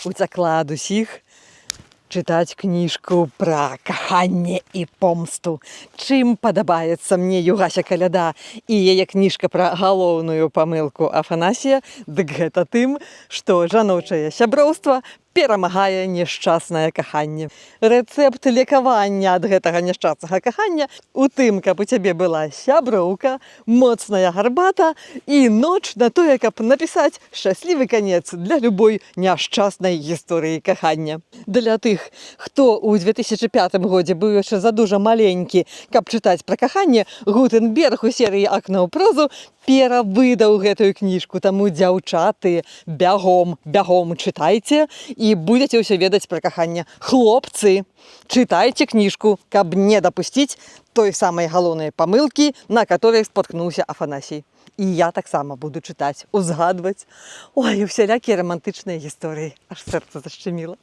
уцякла ад усіх чытаць кніжку пра каханне і помсту. Чым падабаецца мне Югася Каляда і яе кніжка пра галоўную памылку Афанасія, дык гэта тым, што жаночае сяброўства перамагае няшчаснае каханне. Рэцэпт лекавання ад гэтага няшчаснага кахання у тым, каб у цябе была сяброўка, моцная гарбата і ноч на тое, каб напісаць шчаслівы канец для любой няшчаснай гісторыі кахання. Для тых, хто ў 2005 годзе быў яшчэ задужа маленькі, каб чытаць пра каханне, Гутенберг у серыі «Акно ў прозу» перавыдаў гэтую кніжку, таму дзяўчаты, бягом чытайце і будзеце ўсё ведаць пра каханне. Хлопцы, чытайце кніжку, каб не дапусціць той самай галоўнай памылкі, на которой споткнуўся Афанасій. І я таксама буду чытаць, узгадваць. Ой, усялякія рамантычныя гісторыі. Аж сэрца зашчыміла.